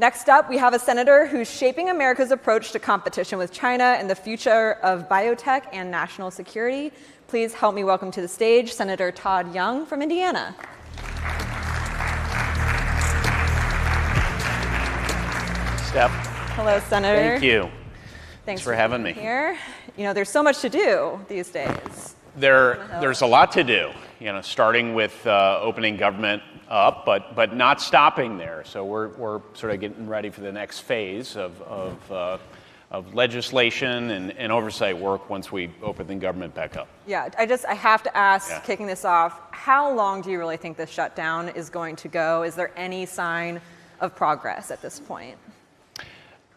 Next up, we have a senator who's shaping America's approach to competition with China and the future of biotech and national security. Please help me welcome to the stage Senator Todd Young from Indiana. Steph. Hello, Senator. Thank you. Thanks for having me here. You know, there's so much to do these days. There's a lot to do, starting with opening government up, but not stopping there. So we're sort of getting ready for the next phase of legislation and oversight work once we open the government back up. Yeah, I have to ask, kicking this off, how long do you really think this shutdown is going to go? Is there any sign of progress at this point?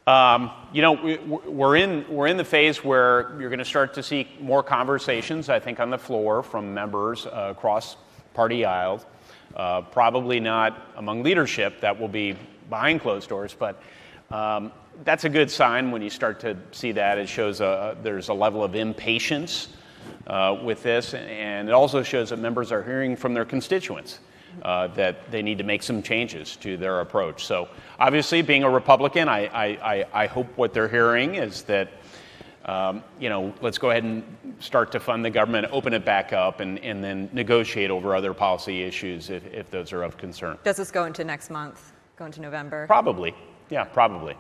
We're in the phase where you're going to start to see more conversations, I think, on the floor from members across party aisles. Probably not among leadership. That will be behind closed doors, but that's a good sign when you start to see that. It shows there's a level of impatience with this, and it also shows that members are hearing from their constituents that they need to make some changes to their approach. So obviously, being a Republican, I hope what they're hearing is that, let's go ahead and start to fund the government, open it back up, and then negotiate over other policy issues if those are of concern. Does this go into next month, go into November? Probably. Yeah, probably.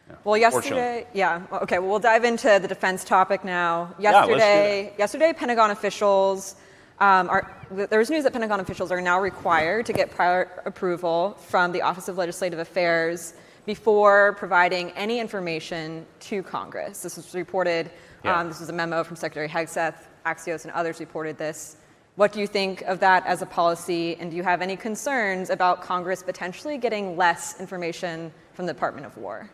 Yeah. Well, yesterday, okay, well, we'll dive into the defense topic now. Yesterday, Pentagon officials, there was news that Pentagon officials are now required to get prior approval from the Office of Legislative Affairs before providing any information to Congress. This was reported, this was a memo from Secretary Hegseth, Axios and others reported this. What do you think of that as a policy, and do you have any concerns about Congress potentially getting less information from the Department of War?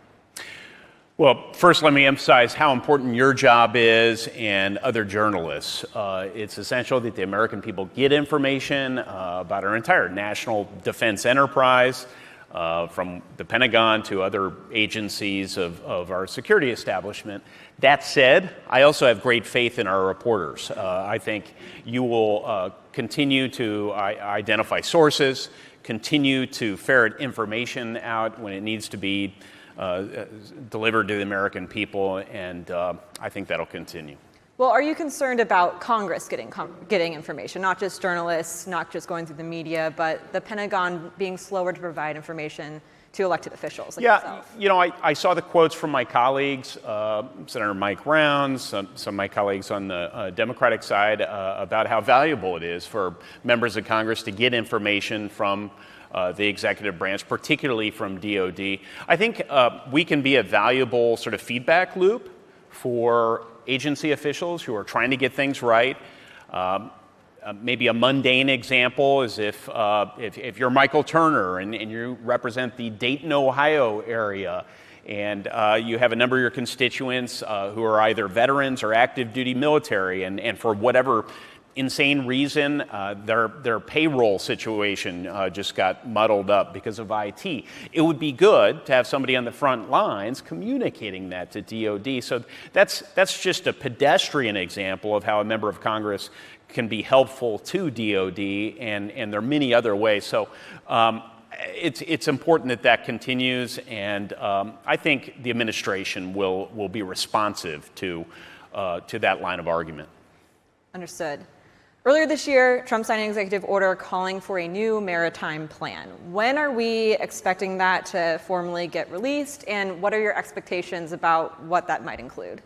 Well, first, let me emphasize how important your job is and other journalists. It's essential that the American people get information about our entire national defense enterprise, from the Pentagon to other agencies of our security establishment. That said, I also have great faith in our reporters. I think you will continue to identify sources, continue to ferret information out when it needs to be delivered to the American people, and I think that'll continue. Well, are you concerned about Congress getting information, not just journalists, not just going through the media, but the Pentagon being slower to provide information to elected officials like yourself? I saw the quotes from my colleagues, Senator Mike Rounds, some of my colleagues on the Democratic side, about how valuable it is for members of Congress to get information from the executive branch, particularly from DOD. I think we can be a valuable sort of feedback loop for agency officials who are trying to get things right. Maybe a mundane example is if you're Michael Turner and you represent the Dayton, Ohio area, and you have a number of your constituents who are either veterans or active duty military, and for whatever insane reason, their payroll situation just got muddled up because of IT. It would be good to have somebody on the front lines communicating that to DOD. So that's just a pedestrian example of how a member of Congress can be helpful to DOD, and there are many other ways. So it's important that continues, and I think the administration will be responsive to that line of argument. Understood. Earlier this year, Trump signed an executive order calling for a new maritime plan. When are we expecting that to formally get released, and what are your expectations about what that might include?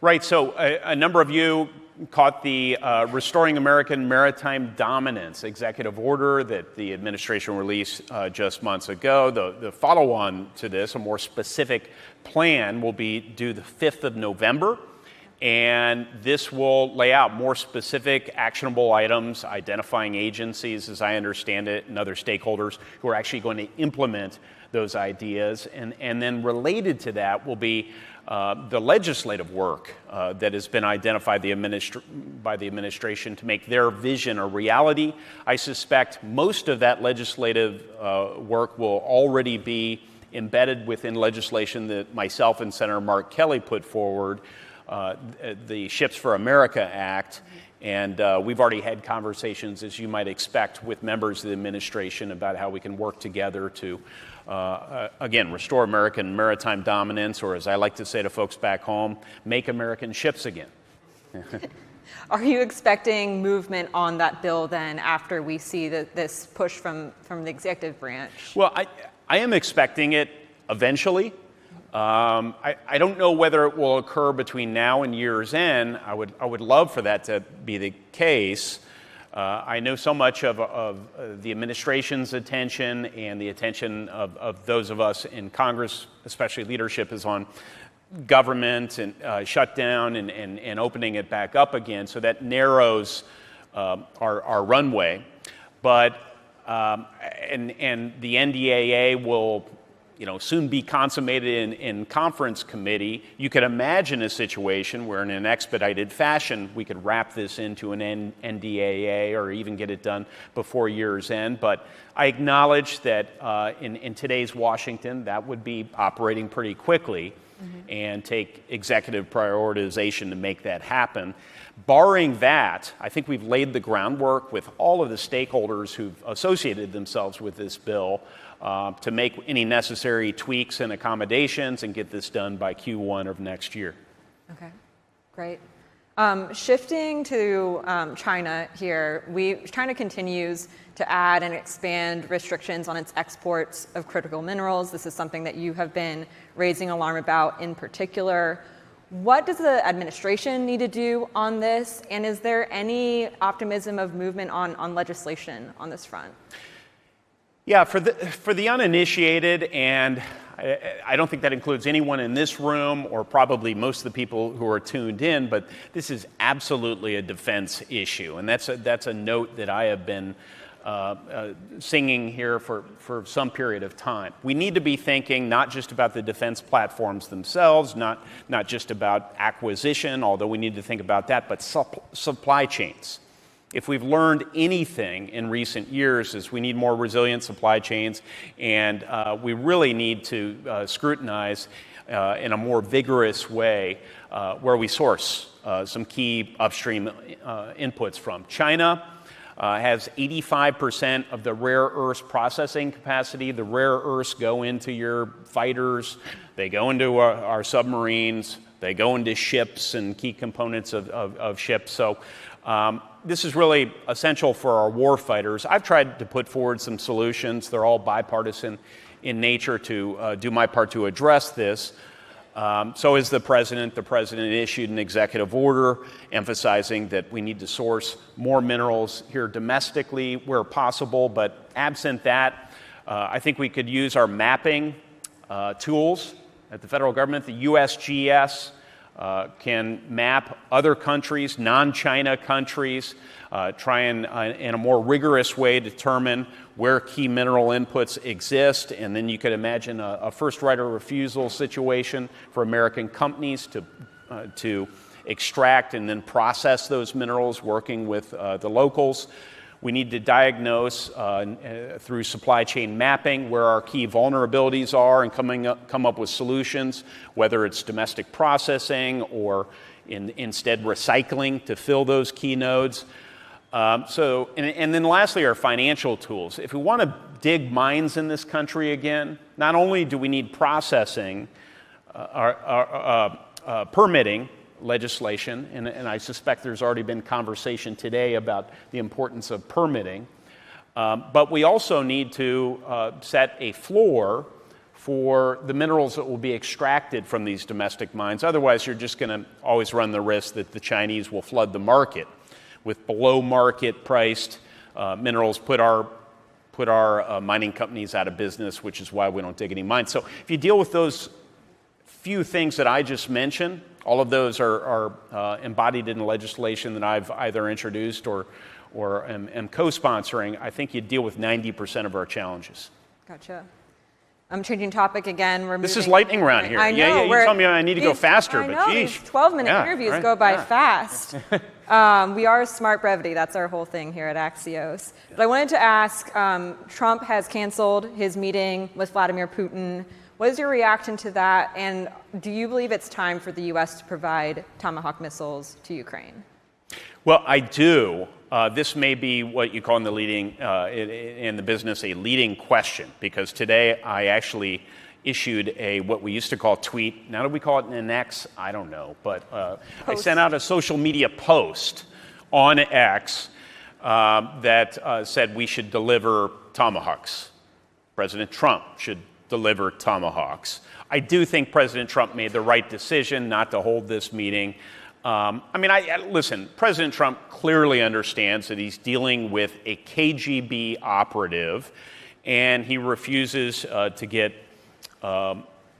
Right, so a number of you caught the Restoring American Maritime Dominance executive order that the administration released just months ago. The follow-on to this, a more specific plan, will be due the 5th of November. And this will lay out more specific actionable items, identifying agencies, as I understand it, and other stakeholders who are actually going to implement those ideas. And then related to that will be the legislative work that has been identified by the administration to make their vision a reality. I suspect most of that legislative work will already be embedded within legislation that myself and Senator Mark Kelly put forward, the Ships for America Act, And we've already had conversations, as you might expect, with members of the administration about how we can work together to, again, restore American maritime dominance, or as I like to say to folks back home, make American ships again. Are you expecting movement on that bill then after we see this push from the executive branch? Well, I am expecting it eventually. I don't know whether it will occur between now and year's end. I would love for that to be the case. I know so much of the administration's attention and the attention of those of us in Congress, especially leadership, is on government and shutdown and opening it back up again. So that narrows our runway. But and the NDAA will soon be consummated in conference committee. You could imagine a situation where in an expedited fashion we could wrap this into an NDAA or even get it done before year's end. But I acknowledge that in today's Washington, that would be operating pretty quickly and take executive prioritization to make that happen. Barring that, I think we've laid the groundwork with all of the stakeholders who've associated themselves with this bill to make any necessary tweaks and accommodations and get this done by Q1 of next year. Okay, great. Shifting to China here, China continues to add and expand restrictions on its exports of critical minerals. This is something that you have been raising alarm about in particular. What does the administration need to do on this? And is there any optimism of movement on legislation on this front? Yeah, for the uninitiated, and I don't think that includes anyone in this room or probably most of the people who are tuned in, but this is absolutely a defense issue. And that's a note that I have been singing here for some period of time. We need to be thinking not just about the defense platforms themselves, not just about acquisition, although we need to think about that, but supply chains. If we've learned anything in recent years is we need more resilient supply chains, and we really need to scrutinize in a more vigorous way where we source some key upstream inputs from. China has 85% of the rare earths processing capacity. The rare earths go into your fighters, they go into our submarines, they go into ships and key components of ships. So this is really essential for our war fighters. I've tried to put forward some solutions. They're all bipartisan in nature to do my part to address this. So is the president. The president issued an executive order emphasizing that we need to source more minerals here domestically where possible. But absent that, I think we could use our mapping tools at the federal government. The USGS can map other countries, non-China countries, try and in a more rigorous way determine where key mineral inputs exist, and then you could imagine a first right of refusal situation for American companies to extract and then process those minerals, working with the locals. We need to diagnose through supply chain mapping where our key vulnerabilities are and come up with solutions, whether it's domestic processing or instead recycling to fill those key nodes. And then lastly, our financial tools. If we want to dig mines in this country again, not only do we need processing, permitting legislation, and I suspect there's already been conversation today about the importance of permitting, but we also need to set a floor for the minerals that will be extracted from these domestic mines. Otherwise, you're just going to always run the risk that the Chinese will flood the market with below market priced minerals, put our mining companies out of business, which is why we don't dig any mines. So if you deal with those few things that I just mentioned, all of those are embodied in the legislation that I've either introduced or am co-sponsoring. I think you deal with 90% of our challenges. Gotcha. I'm changing topic again. This is lightning round here. I know. You tell me I need to go faster, I know, but geez. These 12-minute interviews go by fast. We are smart brevity. That's our whole thing here at Axios. But I wanted to ask, Trump has canceled his meeting with Vladimir Putin. What is your reaction to that? And do you believe it's time for the U.S. to provide Tomahawk missiles to Ukraine? Well, I do. This may be what you call in the business a leading question, because today I actually issued what we used to call a tweet. Now do we call it an X? I don't know. But I sent out a social media post on X that said we should deliver tomahawks. President Trump should deliver tomahawks. I do think President Trump made the right decision not to hold this meeting. Listen, President Trump clearly understands that he's dealing with a KGB operative, and he refuses to get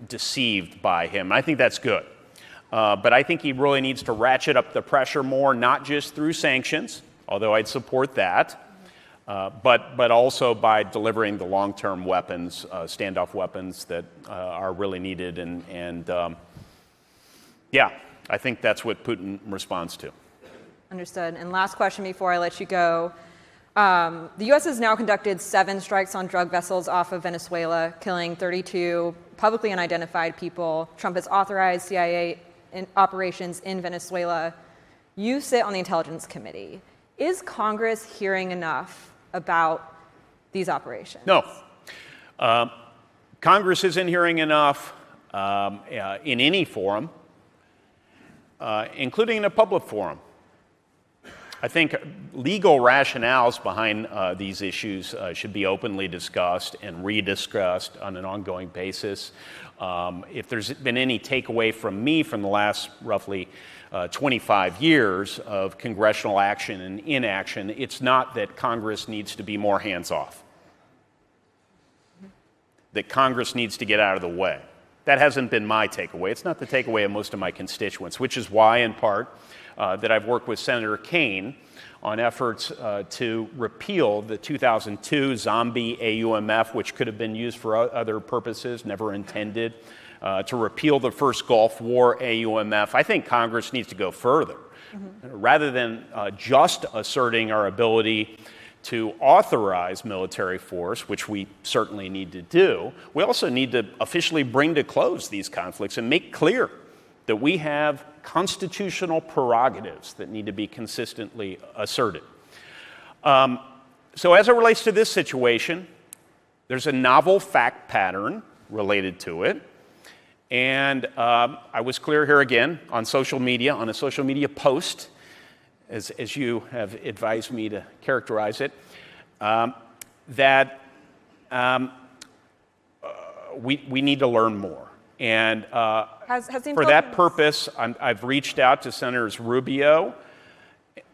deceived by him. I think that's good. But I think he really needs to ratchet up the pressure more, not just through sanctions, although I'd support that, but also by delivering the long-term weapons, standoff weapons that are really needed. I think that's what Putin responds to. Understood. And last question before I let you go. The U.S. has now conducted 7 strikes on drug vessels off of Venezuela, killing 32 publicly unidentified people. Trump has authorized CIA operations in Venezuela. You sit on the Intelligence Committee. Is Congress hearing enough about these operations? No. Congress isn't hearing enough in any forum, including in a public forum. I think legal rationales behind these issues should be openly discussed and rediscussed on an ongoing basis. If there's been any takeaway from me from the last roughly 25 years of congressional action and inaction, it's not that Congress needs to be more hands-off, that Congress needs to get out of the way. That hasn't been my takeaway. It's not the takeaway of most of my constituents, which is why, in part, that I've worked with Senator Kaine on efforts to repeal the 2002 zombie AUMF, which could have been used for other purposes, never intended, to repeal the first Gulf War AUMF. I think Congress needs to go further. Rather than just asserting our ability to authorize military force, which we certainly need to do, we also need to officially bring to close these conflicts and make clear that we have constitutional prerogatives that need to be consistently asserted. So as it relates to this situation, there's a novel fact pattern related to it. And I was clear here again on social media, on a social media post, as you have advised me to characterize it, that we need to learn more. And for that purpose, I've reached out to Senators Rubio,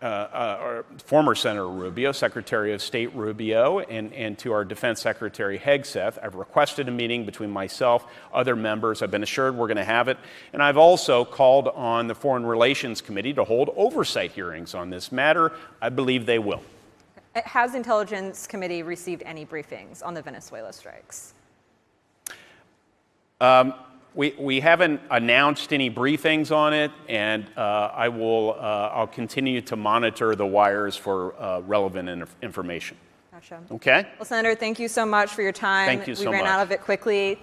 or former Senator Rubio, Secretary of State Rubio, and to our Defense Secretary Hegseth. I've requested a meeting between myself, other members. I've been assured we're going to have it. And I've also called on the Foreign Relations Committee to hold oversight hearings on this matter. I believe they will. Has the Intelligence Committee received any briefings on the Venezuela strikes? We haven't announced any briefings on it, and I'll continue to monitor the wires for relevant information. Gotcha. Okay? Well, Senator, thank you so much for your time. Thank you so much. We ran out of it quickly.